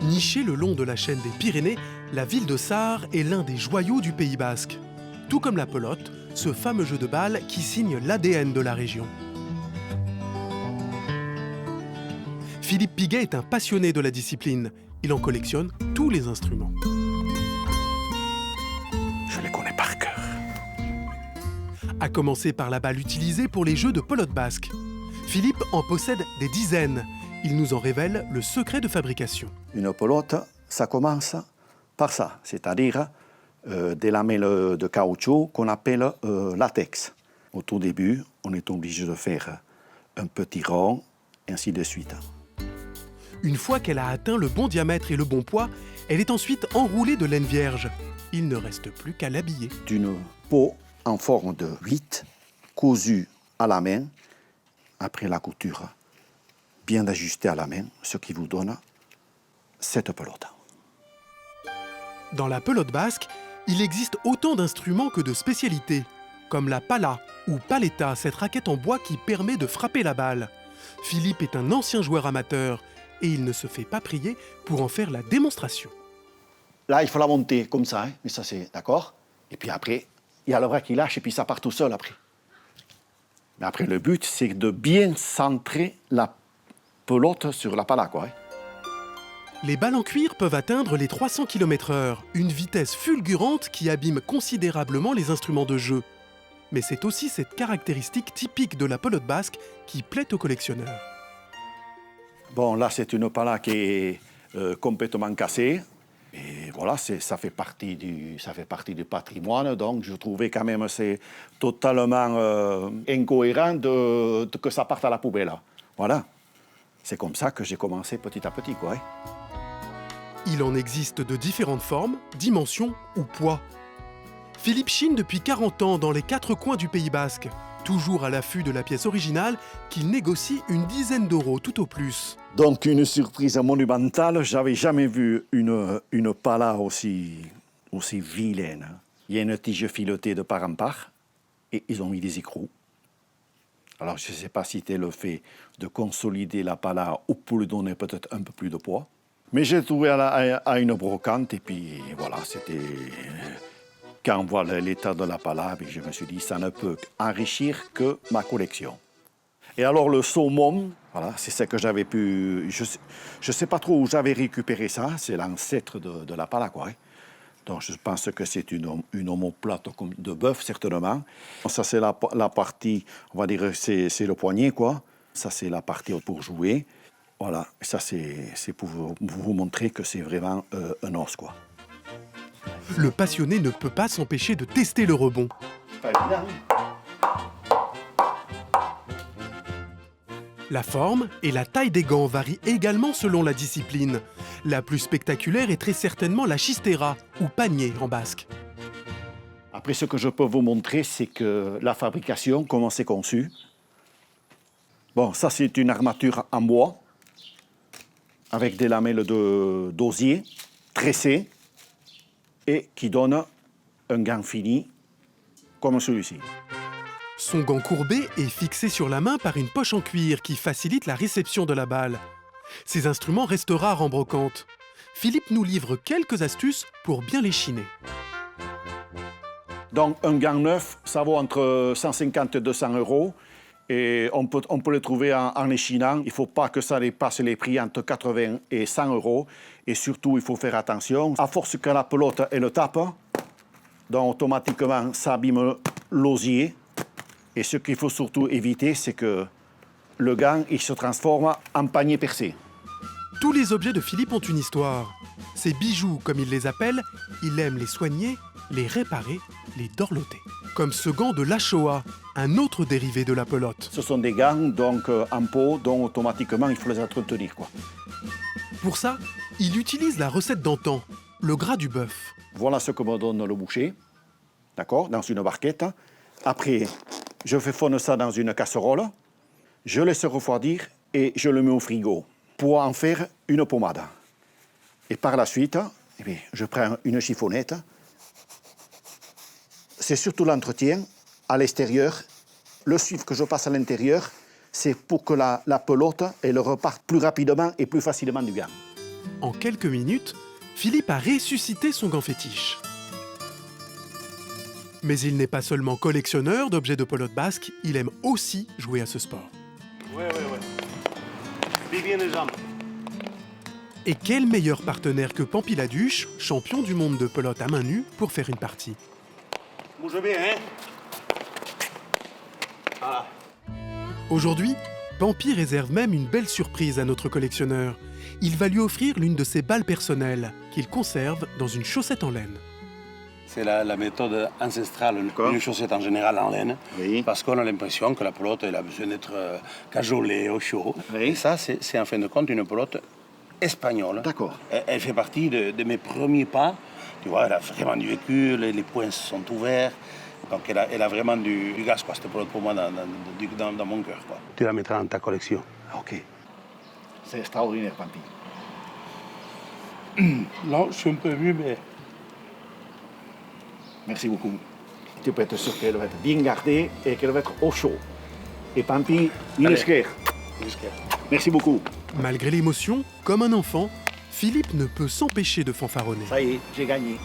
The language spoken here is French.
Nichée le long de la chaîne des Pyrénées, la ville de Sarre est l'un des joyaux du Pays basque. Tout comme la pelote, ce fameux jeu de balle qui signe l'ADN de la région. Philippe Piguet est un passionné de la discipline. Il en collectionne tous les instruments. Je les connais par cœur. À commencer par la balle utilisée pour les jeux de pelote basque. Philippe en possède des dizaines. Il nous en révèle le secret de fabrication. Une pelote, ça commence par ça, c'est-à-dire des lamelles de caoutchouc qu'on appelle latex. Au tout début, on est obligé de faire un petit rond, et ainsi de suite. Une fois qu'elle a atteint le bon diamètre et le bon poids, elle est ensuite enroulée de laine vierge. Il ne reste plus qu'à l'habiller. D'une peau en forme de 8, cousue à la main, après la couture, bien ajustée à la main, ce qui vous donne cette pelote. Dans la pelote basque, il existe autant d'instruments que de spécialités, comme la pala ou paletta, cette raquette en bois qui permet de frapper la balle. Philippe est un ancien joueur amateur et il ne se fait pas prier pour en faire la démonstration. Là, il faut la monter comme ça, hein, mais ça c'est d'accord. Et puis après, il y a le bras qui lâche et puis ça part tout seul après. Mais après, le but, c'est de bien centrer la pelote sur la pala, quoi. Hein. Les balles en cuir peuvent atteindre les 300 km/h, une vitesse fulgurante qui abîme considérablement les instruments de jeu. Mais c'est aussi cette caractéristique typique de la pelote basque qui plaît aux collectionneurs. Bon, là, c'est une pala qui est complètement cassée. Et voilà, ça fait partie du patrimoine. Donc, je trouvais quand même c'est totalement incohérent que ça parte à la poubelle. Voilà. C'est comme ça que j'ai commencé petit à petit, quoi. Hein. Il en existe de différentes formes, dimensions ou poids. Philippe chine depuis 40 ans dans les 4 coins du Pays basque, toujours à l'affût de la pièce originale qu'il négocie une dizaine d'euros tout au plus. Donc une surprise monumentale, j'avais jamais vu une pala aussi vilaine. Il y a une tige filetée de part en part et ils ont mis des écrous. Alors je ne sais pas si c'était le fait de consolider la pala ou pour lui donner peut-être un peu plus de poids. Mais j'ai trouvé à une brocante et puis voilà, c'était... Quand on voit l'état de la pala, je me suis dit ça ne peut enrichir que ma collection. Et alors le saumon, voilà, c'est ce que j'avais pu... Je ne sais pas trop où j'avais récupéré ça, c'est l'ancêtre de la pala, quoi. Hein. Donc je pense que c'est une omoplate de bœuf, certainement. Ça, c'est la partie, on va dire, c'est le poignet, quoi. Ça, c'est la partie pour jouer. Voilà, ça, c'est pour vous montrer que c'est vraiment un os, quoi. Le passionné ne peut pas s'empêcher de tester le rebond. Pas évident. La forme et la taille des gants varient également selon la discipline. La plus spectaculaire est très certainement la chistera, ou panier en basque. Après, ce que je peux vous montrer, c'est que la fabrication, comment c'est conçu. Bon, ça, c'est une armature en bois, avec des lamelles d'osier, tressées, et qui donne un gant fini, comme celui-ci. Son gant courbé est fixé sur la main par une poche en cuir qui facilite la réception de la balle. Ces instruments restent rares en brocante. Philippe nous livre quelques astuces pour bien les chiner. Donc, un gant neuf, ça vaut entre 150 et 200 euros. Et on peut le trouver en les chinant. Il ne faut pas que ça dépasse les prix entre 80 et 100 euros. Et surtout, il faut faire attention. À force que la pelote elle tape, donc automatiquement, ça abîme l'osier. Et ce qu'il faut surtout éviter, c'est que le gant il se transforme en panier percé. Tous les objets de Philippe ont une histoire. Ces bijoux, comme il les appelle, il aime les soigner, les réparer, les dorloter. Comme ce gant de l'Achoa, un autre dérivé de la pelote. Ce sont des gants donc, en peau, dont automatiquement il faut les entretenir, quoi. Pour ça, il utilise la recette d'antan, le gras du bœuf. Voilà ce que me donne le boucher, d'accord, dans une barquette. Après, je fais fondre ça dans une casserole, je laisse refroidir et je le mets au frigo pour en faire une pommade. Et par la suite, eh bien, je prends une chiffonnette. C'est surtout l'entretien à l'extérieur. Le suif que je passe à l'intérieur, c'est pour que la pelote elle reparte plus rapidement et plus facilement du gant. En quelques minutes, Philippe a ressuscité son gant fétiche. Mais il n'est pas seulement collectionneur d'objets de pelote basque, il aime aussi jouer à ce sport. Ouais. Bien les jambes. Et quel meilleur partenaire que Pampi-Laduche, champion du monde de pelote à main nue, pour faire une partie. Bouge bien, hein. Voilà. Aujourd'hui, Pampi réserve même une belle surprise à notre collectionneur. Il va lui offrir l'une de ses balles personnelles, qu'il conserve dans une chaussette en laine. C'est la méthode ancestrale d'une chaussette en général en laine, Oui. parce qu'on a l'impression que la pelote elle a besoin d'être cajolée au chaud. Oui. Et ça, c'est en fin de compte une pelote espagnole. D'accord. Elle fait partie de mes premiers pas. Tu vois, elle a vraiment du vécu, les poings sont ouverts. Donc elle a vraiment du gaz, quoi, cette pelote pour moi dans mon cœur. Quoi. Tu la mettras dans ta collection. Ok. C'est extraordinaire, Pampi. Non, je suis un peu vieux, mais... Merci beaucoup. Tu peux être sûr qu'elle va être bien gardée et qu'elle va être au chaud. Et Pampi, il est clair. Merci beaucoup. Malgré l'émotion, comme un enfant, Philippe ne peut s'empêcher de fanfaronner. Ça y est, j'ai gagné.